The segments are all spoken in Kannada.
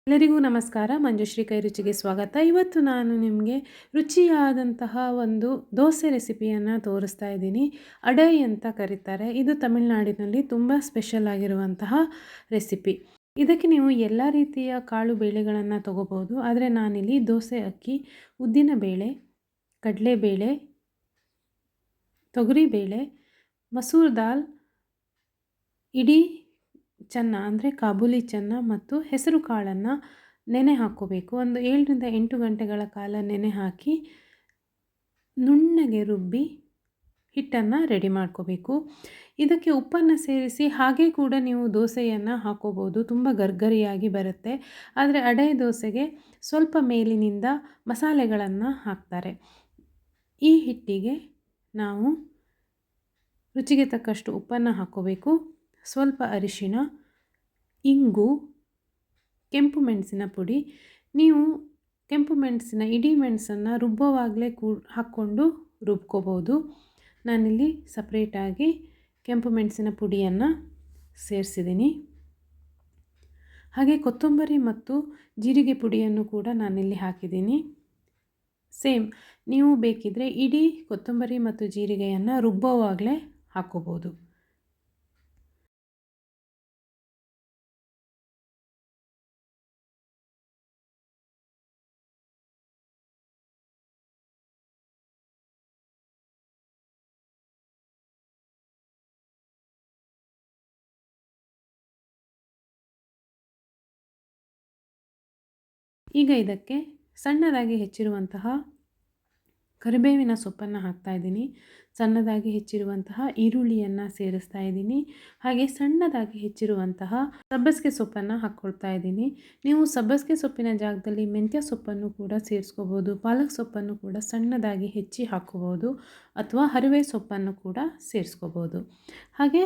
ಎಲ್ಲರಿಗೂ ನಮಸ್ಕಾರ. ಮಂಜುಶ್ರೀ ಕೈ ರುಚಿಗೆ ಸ್ವಾಗತ. ಇವತ್ತು ನಾನು ನಿಮಗೆ ರುಚಿಯಾದಂತಹ ಒಂದು ದೋಸೆ ರೆಸಿಪಿಯನ್ನು ತೋರಿಸ್ತಾ ಇದ್ದೀನಿ. ಅಡೈ ಅಂತ ಕರೀತಾರೆ. ಇದು ತಮಿಳುನಾಡಿನಲ್ಲಿ ತುಂಬ ಸ್ಪೆಷಲ್ ಆಗಿರುವಂತಹ ರೆಸಿಪಿ. ಇದಕ್ಕೆ ನೀವು ಎಲ್ಲ ರೀತಿಯ ಕಾಳು ಬೇಳೆಗಳನ್ನು ತಗೋಬೋದು. ಆದರೆ ನಾನಿಲ್ಲಿ ದೋಸೆ ಅಕ್ಕಿ, ಉದ್ದಿನ ಬೇಳೆ, ಕಡಲೆಬೇಳೆ, ತೊಗರಿಬೇಳೆ, ಮಸೂರ್ ದಾಲ್, ಇಡೀ ಚೆನ್ನ ಅಂದರೆ ಕಾಬೂಲಿ ಚೆನ್ನ ಮತ್ತು ಹೆಸರು ಕಾಳನ್ನು ನೆನೆ ಹಾಕ್ಕೋಬೇಕು. ಒಂದು 7ರಿಂದ 8 ಗಂಟೆಗಳ ಕಾಲ ನೆನೆ ಹಾಕಿ ನುಣ್ಣಗೆ ರುಬ್ಬಿ ಹಿಟ್ಟನ್ನು ರೆಡಿ ಮಾಡ್ಕೋಬೇಕು. ಇದಕ್ಕೆ ಉಪ್ಪನ್ನು ಸೇರಿಸಿ ಹಾಗೆ ಕೂಡ ನೀವು ದೋಸೆಯನ್ನು ಹಾಕ್ಕೋಬೋದು. ತುಂಬ ಗರ್ಗರಿಯಾಗಿ ಬರುತ್ತೆ. ಆದರೆ ಅಡೈ ದೋಸೆಗೆ ಸ್ವಲ್ಪ ಮೇಲಿನಿಂದ ಮಸಾಲೆಗಳನ್ನು ಹಾಕ್ತಾರೆ. ಈ ಹಿಟ್ಟಿಗೆ ನಾವು ರುಚಿಗೆ ತಕ್ಕಷ್ಟು ಉಪ್ಪನ್ನು ಹಾಕ್ಕೋಬೇಕು. ಸ್ವಲ್ಪ ಅರಿಶಿಣ, ಇಂಗು, ಕೆಂಪು ಮೆಣಸಿನ ಪುಡಿ. ನೀವು ಕೆಂಪು ಮೆಣಸಿನ ಇಡೀ ಮೆಣಸನ್ನು ರುಬ್ಬುವಾಗಲೇ ಹಾಕ್ಕೊಂಡು ರುಬ್ಕೋಬೋದು. ನಾನಿಲ್ಲಿ ಸಪ್ರೇಟಾಗಿ ಕೆಂಪು ಮೆಣಸಿನ ಪುಡಿಯನ್ನು ಸೇರಿಸಿದ್ದೀನಿ. ಹಾಗೆ ಕೊತ್ತಂಬರಿ ಮತ್ತು ಜೀರಿಗೆ ಪುಡಿಯನ್ನು ಕೂಡ ನಾನಿಲ್ಲಿ ಹಾಕಿದ್ದೀನಿ. ಸೇಮ್ ನೀವು ಬೇಕಿದ್ದರೆ ಇಡೀ ಕೊತ್ತಂಬರಿ ಮತ್ತು ಜೀರಿಗೆಯನ್ನು ರುಬ್ಬುವಾಗಲೇ ಹಾಕ್ಕೋಬೋದು. ಈಗ ಇದಕ್ಕೆ ಸಣ್ಣದಾಗಿ ಹೆಚ್ಚಿರುವಂತಹ ಕರಿಬೇವಿನ ಸೊಪ್ಪನ್ನು ಹಾಕ್ತಾಯಿದ್ದೀನಿ. ಸಣ್ಣದಾಗಿ ಹೆಚ್ಚಿರುವಂತಹ ಈರುಳ್ಳಿಯನ್ನು ಸೇರಿಸ್ತಾ ಇದ್ದೀನಿ. ಹಾಗೆ ಸಣ್ಣದಾಗಿ ಹೆಚ್ಚಿರುವಂತಹ ಸಬ್ಬಸಿಗೆ ಸೊಪ್ಪನ್ನು ಹಾಕ್ಕೊಳ್ತಾ ಇದ್ದೀನಿ. ನೀವು ಸಬ್ಬಸಿಗೆ ಸೊಪ್ಪಿನ ಜಾಗದಲ್ಲಿ ಮೆಂತ್ಯ ಸೊಪ್ಪನ್ನು ಕೂಡ ಸೇರಿಸ್ಕೋಬೋದು. ಪಾಲಕ್ ಸೊಪ್ಪನ್ನು ಕೂಡ ಸಣ್ಣದಾಗಿ ಹೆಚ್ಚಿ ಹಾಕ್ಕೋಬೋದು ಅಥವಾ ಹರಿವೆ ಸೊಪ್ಪನ್ನು ಕೂಡ ಸೇರಿಸ್ಕೋಬೋದು. ಹಾಗೆ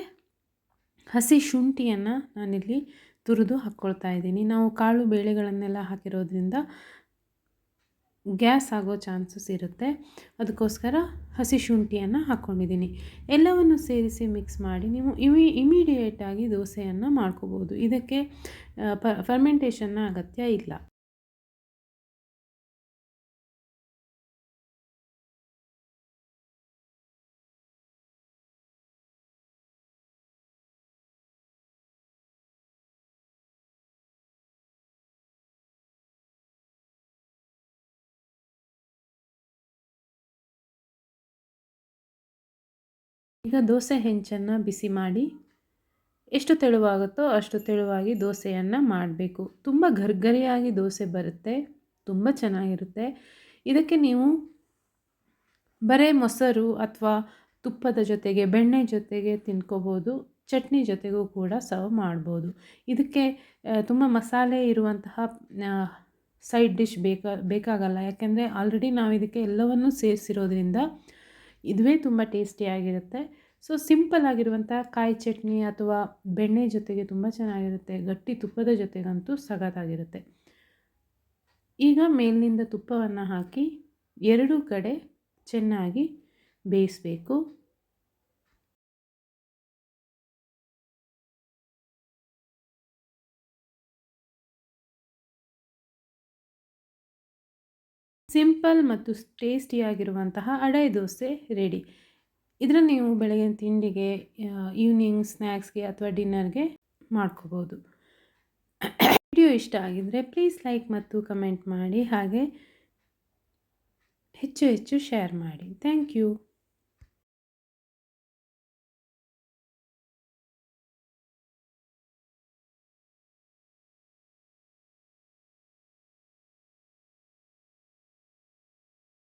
ಹಸಿ ಶುಂಠಿಯನ್ನು ನಾನಿಲ್ಲಿ ತುರಿದು ಹಾಕ್ಕೊಳ್ತಾ ಇದ್ದೀನಿ. ನಾವು ಕಾಳು ಬೇಳೆಗಳನ್ನೆಲ್ಲ ಹಾಕಿರೋದ್ರಿಂದ ಗ್ಯಾಸ್ ಆಗೋ ಚಾನ್ಸಸ್ ಇರುತ್ತೆ. ಅದಕ್ಕೋಸ್ಕರ ಹಸಿ ಶುಂಠಿಯನ್ನು ಹಾಕ್ಕೊಂಡಿದ್ದೀನಿ. ಎಲ್ಲವನ್ನು ಸೇರಿಸಿ ಮಿಕ್ಸ್ ಮಾಡಿ ನೀವು ಇಮಿಡಿಯೇಟಾಗಿ ದೋಸೆಯನ್ನು ಮಾಡ್ಕೋಬೋದು. ಇದಕ್ಕೆ ಫರ್ಮೆಂಟೇಷನ್ನ ಅಗತ್ಯ ಇಲ್ಲ. ಈಗ ದೋಸೆ ಹೆಂಚನ್ನು ಬಿಸಿ ಮಾಡಿ ಎಷ್ಟು ತೆಳುವಾಗುತ್ತೋ ಅಷ್ಟು ತೆಳುವಾಗಿ ದೋಸೆಯನ್ನು ಮಾಡಬೇಕು. ತುಂಬ ಗರ್ಗರಿಯಾಗಿ ದೋಸೆ ಬರುತ್ತೆ, ತುಂಬ ಚೆನ್ನಾಗಿರುತ್ತೆ. ಇದಕ್ಕೆ ನೀವು ಬರೀ ಮೊಸರು ಅಥವಾ ತುಪ್ಪದ ಜೊತೆಗೆ ಬೆಣ್ಣೆ ಜೊತೆಗೆ ತಿನ್ಕೋಬೋದು. ಚಟ್ನಿ ಜೊತೆಗೂ ಕೂಡ ಸರ್ವ್ ಮಾಡ್ಬೋದು. ಇದಕ್ಕೆ ತುಂಬ ಮಸಾಲೆ ಇರುವಂತಹ ಸೈಡ್ ಡಿಶ್ ಬೇಕಾಗಲ್ಲ. ಯಾಕೆಂದರೆ ಆಲ್ರೆಡಿ ನಾವು ಇದಕ್ಕೆ ಎಲ್ಲವನ್ನೂ ಸೇರಿಸಿರೋದ್ರಿಂದ ಇದುವೇ ತುಂಬ ಟೇಸ್ಟಿಯಾಗಿರುತ್ತೆ. ಸೊ ಸಿಂಪಲ್ ಆಗಿರುವಂಥ ಕಾಯಿ ಚಟ್ನಿ ಅಥವಾ ಬೆಣ್ಣೆ ಜೊತೆಗೆ ತುಂಬ ಚೆನ್ನಾಗಿರುತ್ತೆ. ಗಟ್ಟಿ ತುಪ್ಪದ ಜೊತೆಗಂತೂ ಸಖತ್ತಾಗಿರುತ್ತೆ. ಈಗ ಮೇಲಿನಿಂದ ತುಪ್ಪವನ್ನು ಹಾಕಿ ಎರಡೂ ಕಡೆ ಚೆನ್ನಾಗಿ ಬೇಯಿಸಬೇಕು. ಸಿಂಪಲ್ ಮತ್ತು ಟೇಸ್ಟಿಯಾಗಿರುವಂತಹ ಅಡೈ ದೋಸೆ ರೆಡಿ. ಇದನ್ನು ನೀವು ಬೆಳಗಿನ ತಿಂಡಿಗೆ, ಈವ್ನಿಂಗ್ ಸ್ನ್ಯಾಕ್ಸ್ಗೆ ಅಥವಾ ಡಿನ್ನರ್ಗೆ ಮಾಡ್ಕೋಬೋದು. ವಿಡಿಯೋ ಇಷ್ಟ ಆಗಿದರೆ ಪ್ಲೀಸ್ ಲೈಕ್ ಮತ್ತು ಕಮೆಂಟ್ ಮಾಡಿ. ಹಾಗೆ ಹೆಚ್ಚು ಶೇರ್ ಮಾಡಿ. Thank you.